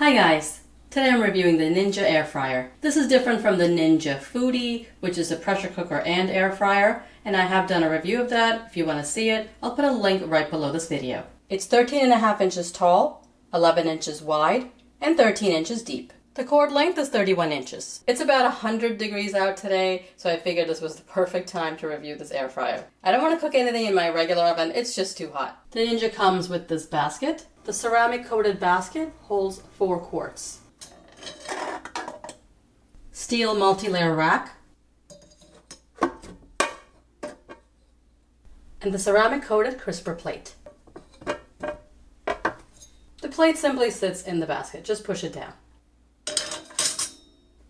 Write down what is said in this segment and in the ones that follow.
Hi guys! Today I'm reviewing the Ninja air fryer. This is different from the Ninja Foodi, which is a pressure cooker and air fryer, and I have done a review of that. If you want to see it, I'll put a link right below this video. It's 13.5 inches tall, 11 inches wide, and 13 inches deep. The cord length is 31 inches. It's about 100 degrees out today, so I figured this was the perfect time to review this air fryer. I don't want to cook anything in my regular oven, it's just too hot. The Ninja comes with this basket. The ceramic coated basket holds 4 quarts. Steel multi-layer rack. And the ceramic coated crisper plate. The plate simply sits in the basket, just push it down.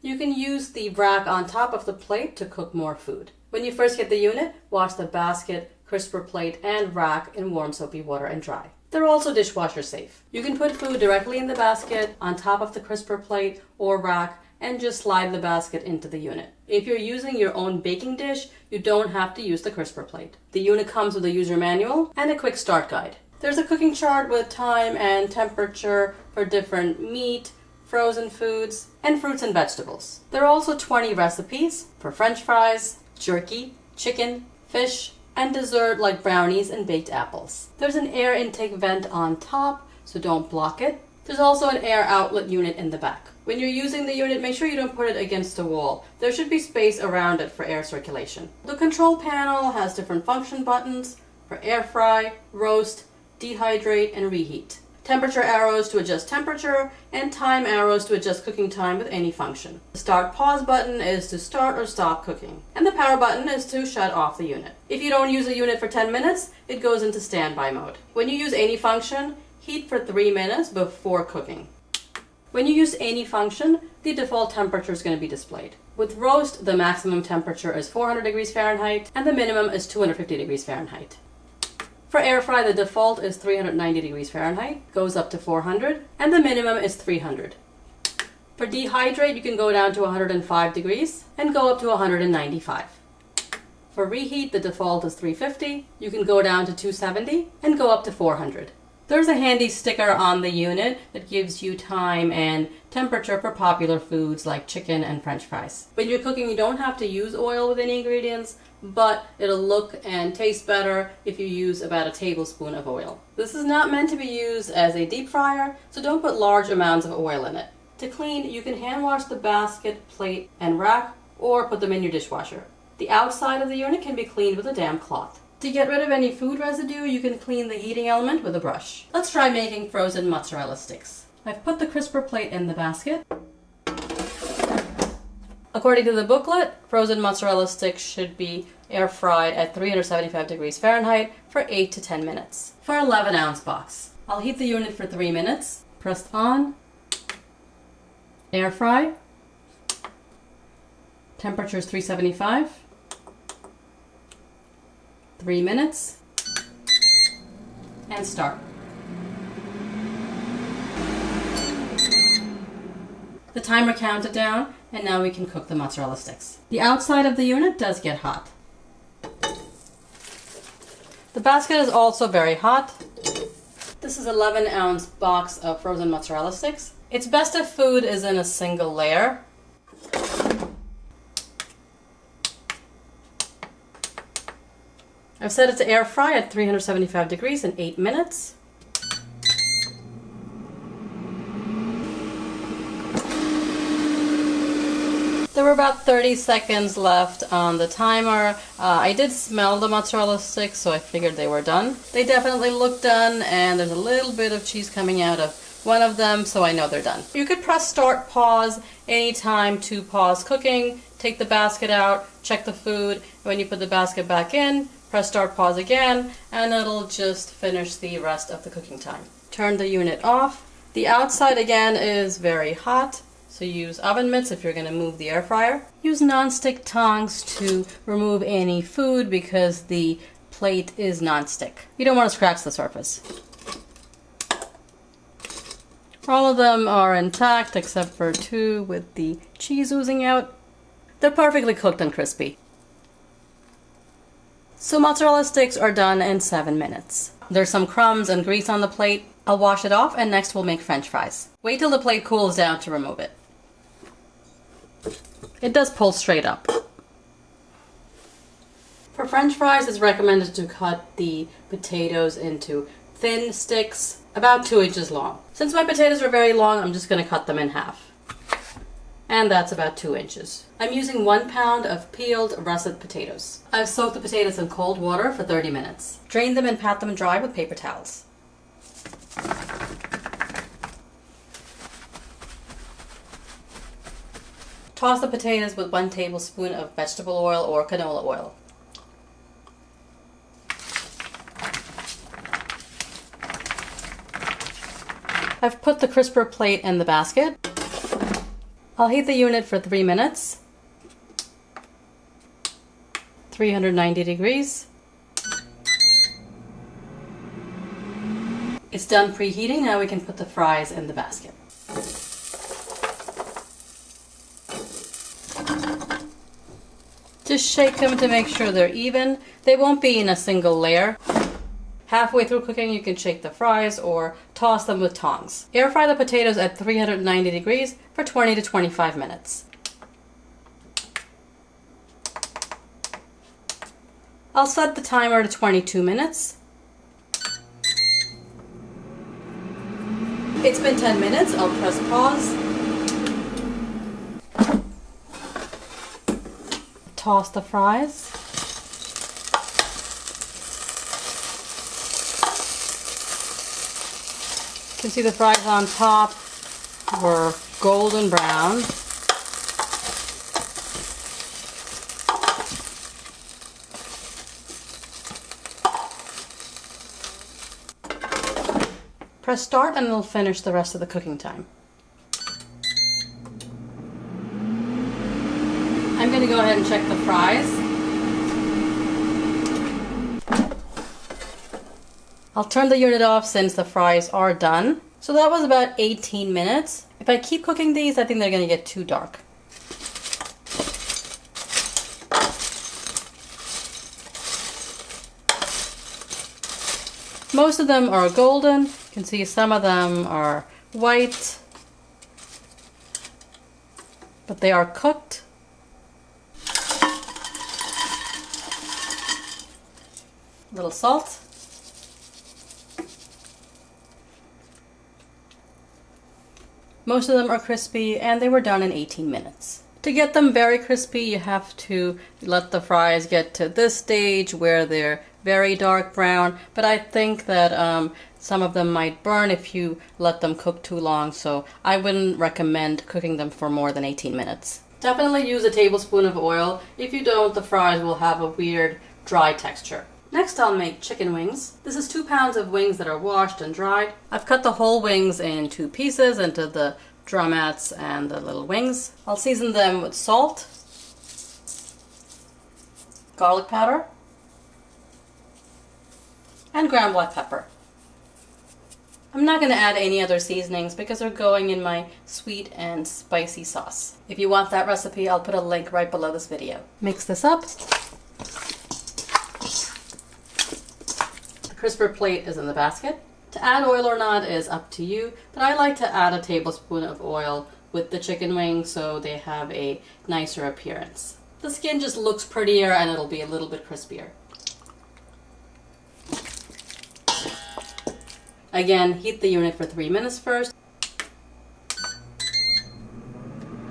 You can use the rack on top of the plate to cook more food. When you first get the unit, wash the basket, crisper plate, and rack in warm soapy water and dry. They're also dishwasher safe. You can put food directly in the basket, on top of the crisper plate or rack, and just slide the basket into the unit. If you're using your own baking dish, you don't have to use the crisper plate. The unit comes with a user manual and a quick start guide. There's a cooking chart with time and temperature for different meat, frozen foods, and fruits and vegetables. There are also 20 recipes for French fries, jerky, chicken, fish, and dessert like brownies and baked apples. There's an air intake vent on top, so don't block it. There's also an air outlet unit in the back. When you're using the unit, make sure you don't put it against the wall. There should be space around it for air circulation. The control panel has different function buttons for air fry, roast, dehydrate, and reheat. Temperature arrows to adjust temperature, and time arrows to adjust cooking time with any function. The start pause button is to start or stop cooking, and the power button is to shut off the unit. If you don't use the unit for 10 minutes, it goes into standby mode. When you use any function, heat for 3 minutes before cooking. When you use any function, the default temperature is going to be displayed. With roast, the maximum temperature is 400 degrees Fahrenheit, and the minimum is 250 degrees Fahrenheit. For air fry, the default is 390 degrees Fahrenheit, goes up to 400, and the minimum is 300. For dehydrate, you can go down to 105 degrees and go up to 195. For reheat, the default is 350, you can go down to 270 and go up to 400. There's a handy sticker on the unit that gives you time and temperature for popular foods like chicken and French fries. When you're cooking, you don't have to use oil with any ingredients, but it'll look and taste better if you use about a tablespoon of oil. This is not meant to be used as a deep fryer, so don't put large amounts of oil in it. To clean, you can hand wash the basket, plate, and rack, or put them in your dishwasher. The outside of the unit can be cleaned with a damp cloth. To get rid of any food residue, you can clean the heating element with a brush. Let's try making frozen mozzarella sticks. I've put the crisper plate in the basket. According to the booklet, frozen mozzarella sticks should be air fried at 375 degrees Fahrenheit for 8 to 10 minutes. For an 11-ounce box, I'll heat the unit for 3 minutes, press on, air fry, temperature is 375, 3 minutes, and start. The timer counted down, and now we can cook the mozzarella sticks. The outside of the unit does get hot. The basket is also very hot. This is an 11-ounce box of frozen mozzarella sticks. It's best if food is in a single layer. I've set it to air fry at 375 degrees in 8 minutes. There were about 30 seconds left on the timer. I did smell the mozzarella sticks, so I figured they were done. They definitely look done, and there's a little bit of cheese coming out of one of them, so I know they're done. You could press start pause anytime to pause cooking, take the basket out, check the food, and when you put the basket back in, press start pause again, and it'll just finish the rest of the cooking time. Turn the unit off. The outside again is very hot, so use oven mitts if you're going to move the air fryer. Use non-stick tongs to remove any food because the plate is non-stick. You don't want to scratch the surface. All of them are intact except for 2 with the cheese oozing out. They're perfectly cooked and crispy. So mozzarella sticks are done in 7 minutes. There's some crumbs and grease on the plate. I'll wash it off and next we'll make French fries. Wait till the plate cools down to remove it. It does pull straight up. For French fries, it's recommended to cut the potatoes into thin sticks, about 2 inches long. Since my potatoes are very long, I'm just going to cut them in half. And that's about 2 inches. I'm using 1 pound of peeled russet potatoes. I've soaked the potatoes in cold water for 30 minutes. Drain them and pat them dry with paper towels. Toss the potatoes with 1 tablespoon of vegetable oil or canola oil. I've put the crisper plate in the basket. I'll heat the unit for 3 minutes. 390 degrees. It's done preheating. Now we can put the fries in the basket. Just shake them to make sure they're even. They won't be in a single layer. Halfway through cooking, you can shake the fries or toss them with tongs. Air fry the potatoes at 390 degrees for 20 to 25 minutes. I'll set the timer to 22 minutes. It's been 10 minutes. I'll press pause. Toss the fries. You can see the fries on top were golden brown. Press start and it'll finish the rest of the cooking time. I'm going to go ahead and check the fries. I'll turn the unit off since the fries are done. So that was about 18 minutes. If I keep cooking these, I think they're going to get too dark. Most of them are golden. You can see some of them are white, but they are cooked. A little salt. Most of them are crispy and they were done in 18 minutes. To get them very crispy, you have to let the fries get to this stage where they're very dark brown, but I think that some of them might burn if you let them cook too long, so I wouldn't recommend cooking them for more than 18 minutes. Definitely use a tablespoon of oil. If you don't, the fries will have a weird dry texture. Next I'll make chicken wings. This is 2 pounds of wings that are washed and dried. I've cut the whole wings in 2 pieces into the drumettes and the little wings. I'll season them with salt, garlic powder, and ground black pepper. I'm not going to add any other seasonings because they're going in my sweet and spicy sauce. If you want that recipe, I'll put a link right below this video. Mix this up. The crisper plate is in the basket. To add oil or not is up to you, but I like to add a tablespoon of oil with the chicken wings so they have a nicer appearance. The skin just looks prettier and it'll be a little bit crispier. Again, heat the unit for 3 minutes first.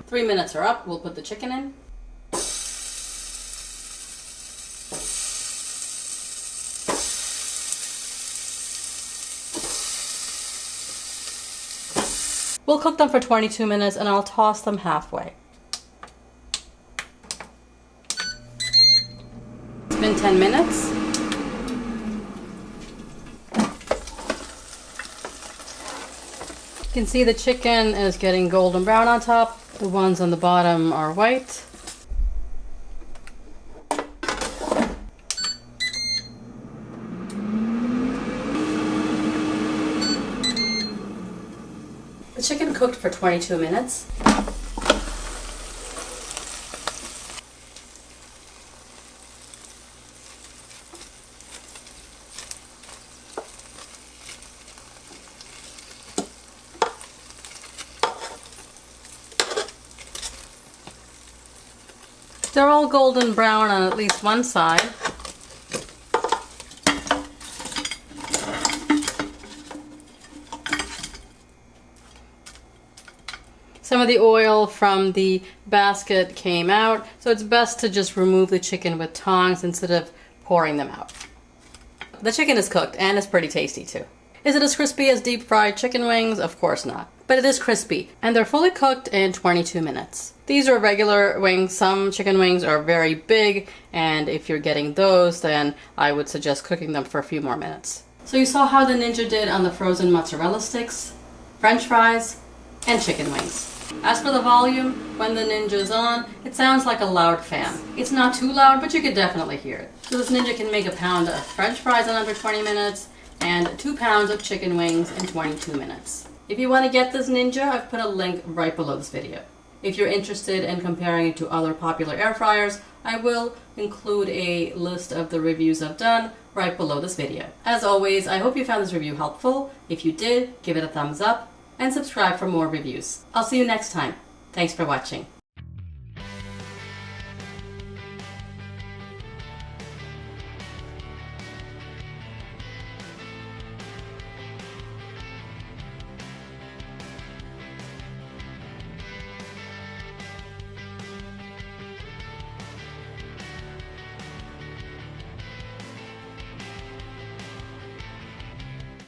3 minutes are up, we'll put the chicken in. We'll cook them for 22 minutes and I'll toss them halfway. It's been 10 minutes. You can see the chicken is getting golden brown on top. The ones on the bottom are white. The chicken cooked for 22 minutes. They're all golden brown on at least one side. Some of the oil from the basket came out, so it's best to just remove the chicken with tongs instead of pouring them out. The chicken is cooked and it's pretty tasty too. Is it as crispy as deep fried chicken wings? Of course not. But it is crispy and they're fully cooked in 22 minutes. These are regular wings. Some chicken wings are very big, and if you're getting those, then I would suggest cooking them for a few more minutes. So you saw how the ninja did on the frozen mozzarella sticks, French fries, and chicken wings. As for the volume, when the ninja's on, it sounds like a loud fan. It's not too loud, but you could definitely hear it. So this ninja can make a pound of French fries in under 20 minutes and 2 pounds of chicken wings in 22 minutes. If you want to get this ninja, I've put a link right below this video. If you're interested in comparing it to other popular air fryers, I will include a list of the reviews I've done right below this video. As always, I hope you found this review helpful. If you did, give it a thumbs up and subscribe for more reviews. I'll see you next time. Thanks for watching.